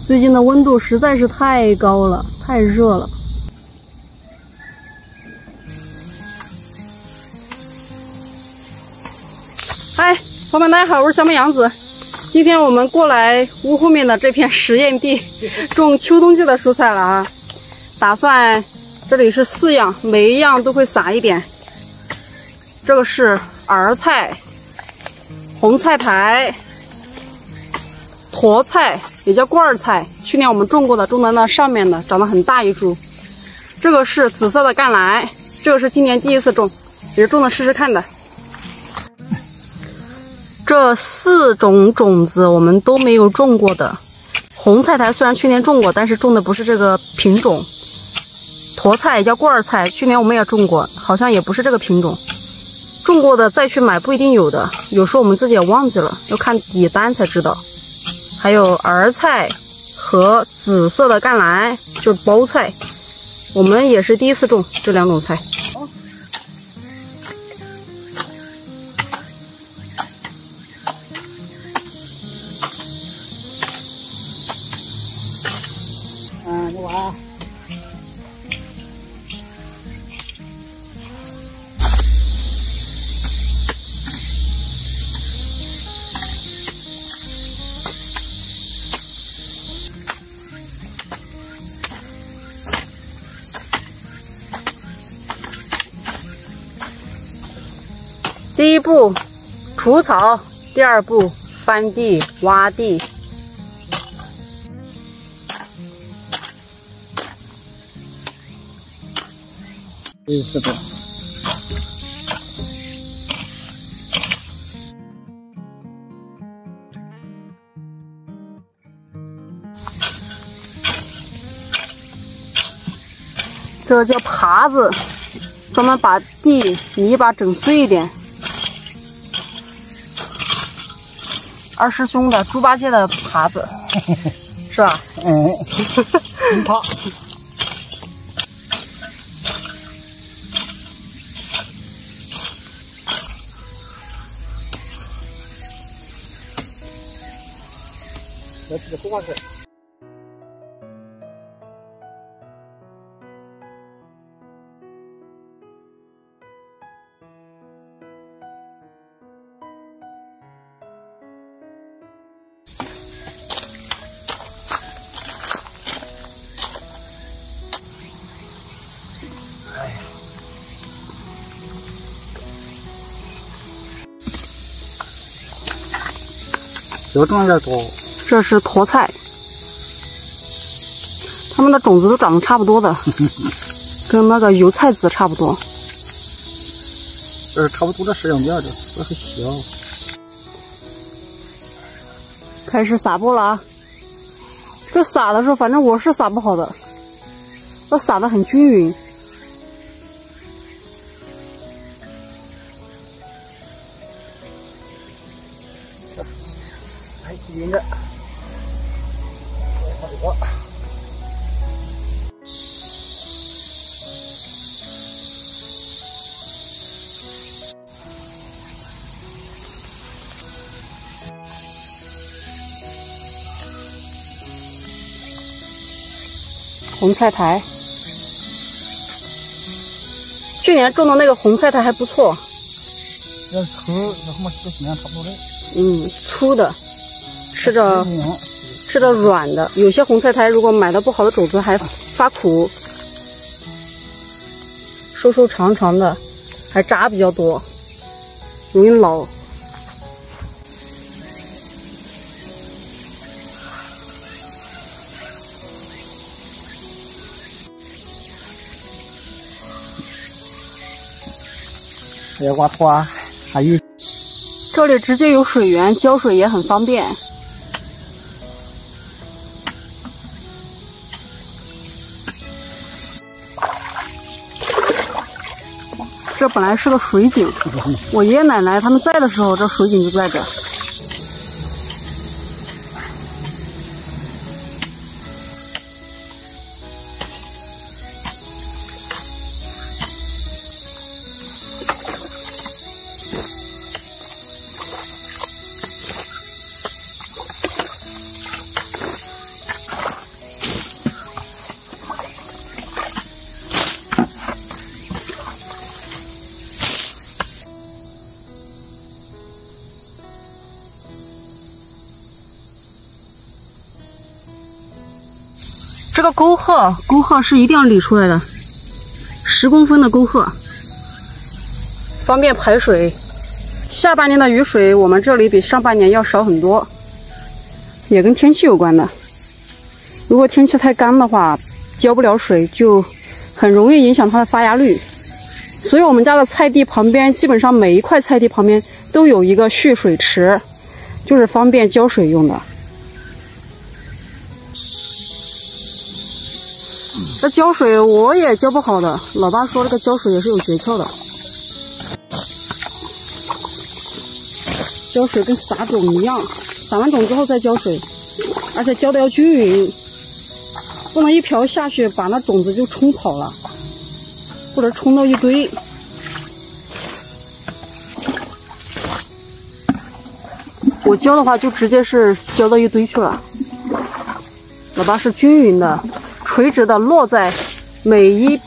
最近的温度实在是太高了，太热了。嗨，朋友们，大家好，我是小美杨子。今天我们过来屋后面的这片实验地种秋冬季的蔬菜了啊！打算这里是4样，每一样都会撒一点。这个是儿菜、红菜苔、沱菜，也叫罐儿菜。去年我们种过的，种在那上面的，长得很大一株。这个是紫色的甘蓝，这个是今年第一次种，也是种的试试看的。这4种种子我们都没有种过的。红菜苔虽然去年种过，但是种的不是这个品种。沱菜也叫罐儿菜，去年我们也种过，好像也不是这个品种。种过的再去买不一定有的，有时候我们自己也忘记了，要看底单才知道。还有儿菜和紫色的甘蓝，就是包菜，我们也是第一次种这2种菜。你玩。第一步除草，第2步翻地挖地。是的。这个叫耙子，专门把地泥巴整碎一点。二师兄的猪八戒的耙子，是吧？真怕。这是不管事。这个种有点多。这是沱菜，它们的种子都长得差不多的，跟那个油菜籽差不多。差不多的式样面的，这很小。开始撒播了啊！这撒的时候，反正我是撒不好的，要撒得很均匀。还紧着，差不多。红菜苔，去年种的那个红菜苔还不错。这头那后面跟今年差不多的。粗的，吃着软的。有些红菜苔如果买到不好的种子还发苦，瘦长长的，还渣比较多，容易老。这挖花还有。这里直接有水源，浇水也很方便。这本来是个水井，我爷爷奶奶他们在的时候，这水井就在这。这个沟壑是一定要理出来的，10公分的沟壑，方便排水。下半年的雨水我们这里比上半年要少很多，也跟天气有关的。如果天气太干的话，浇不了水，就很容易影响它的发芽率。所以我们家的菜地旁边，基本上每一块菜地旁边都有一个蓄水池，就是方便浇水用的。这浇水我也浇不好的，老爸说这个浇水也是有诀窍的。浇水跟撒种一样，撒完种之后再浇水，而且浇的要均匀，不能一瓢下去把那种子就冲跑了，或者冲到一堆。我浇的话就直接是浇到一堆去了，老爸是均匀的、垂直的落在每一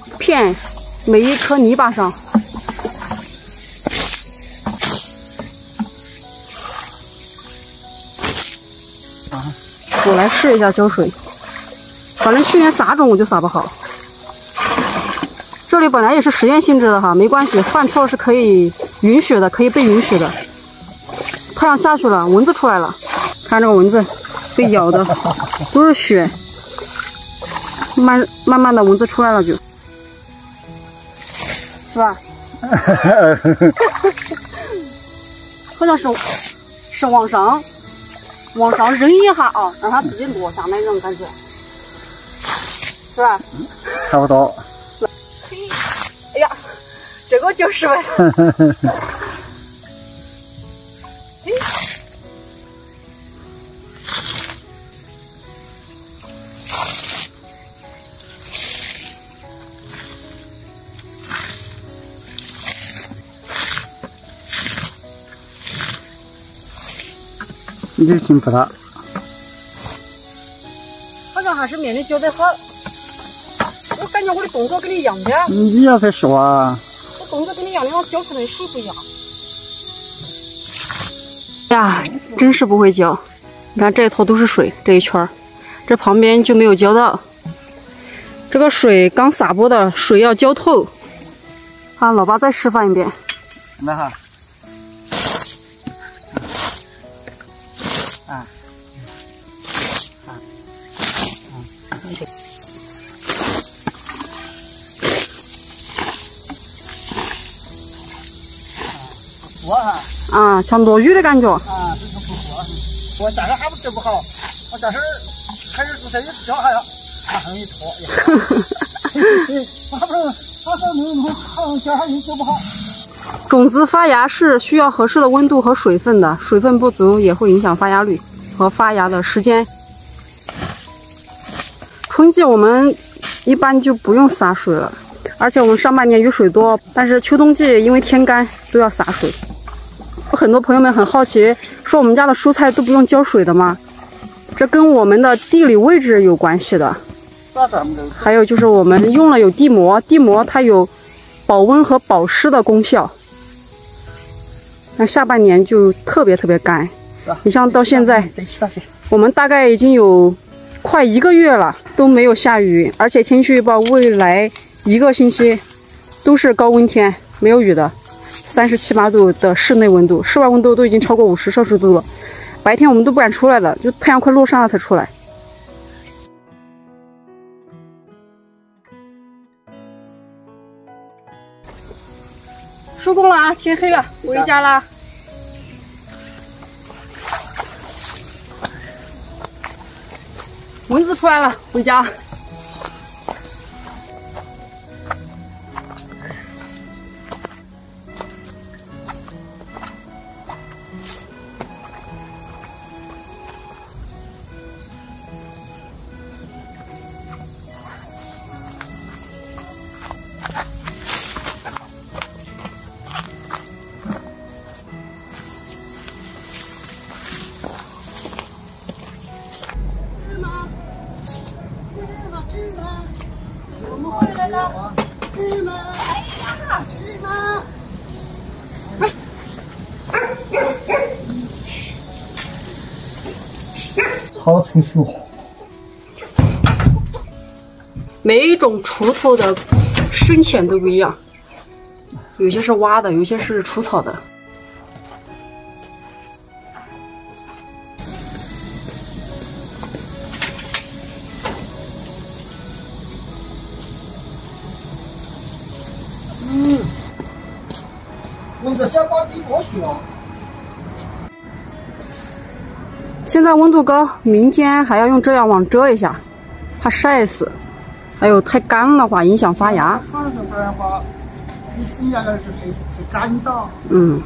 颗泥巴上。我来试一下浇水，反正去年撒种我就撒不好。这里本来也是实验性质的哈，没关系，犯错是可以允许的，可以被允许的。太阳下去了，蚊子出来了，看这个蚊子被咬的都是血，慢慢的蚊子出来了就，是吧？好像是往上扔一下啊，让它自己落下那种感觉，是吧？差不多。哎呀，这个就是呗。你就挺不大，好像还是面的浇得好，我感觉我的动作跟你一样的。你要才说啊，我动作跟你一样的，我浇出来的水不一样。呀，真是不会浇！你看这一坨都是水，这一圈儿，这旁边就没有浇到。这个水刚撒播的水要浇透。啊，老爸再示范一遍。那哈。啊，活哈，啊，像落雨的感觉。啊，这就不活。我家人还不治不好，我家人还是不这一浇下呀，马上一脱。马上弄浇下去就不好。种子发芽是需要合适的温度和水分的，水分不足也会影响发芽率和发芽的时间。春季我们一般就不用洒水了，而且我们上半年雨水多，但是秋冬季因为天干都要洒水。很多朋友们很好奇，说我们家的蔬菜都不用浇水的吗？这跟我们的地理位置有关系的。还有就是我们用了有地膜，地膜它有保温和保湿的功效。那下半年就特别干，你像到现在，我们大概已经有快1个月了都没有下雨，而且天气预报未来1个星期都是高温天，没有雨的，37、8度的室内温度，室外温度都已经超过50摄氏度了。白天我们都不敢出来的，就太阳快落山了才出来。收工了啊，天黑了，回家啦。蚊子出来了，回家。我们回来了，芝麻，哎呀，芝麻，好脆熟。每一种锄头的深浅都不一样，有些是挖的，有些是除草的。温度先把地多虚了。现在温度高，明天还要用遮阳网遮一下，怕晒死。还有太干的话影响发芽。干的话，你剩下的是干燥。嗯。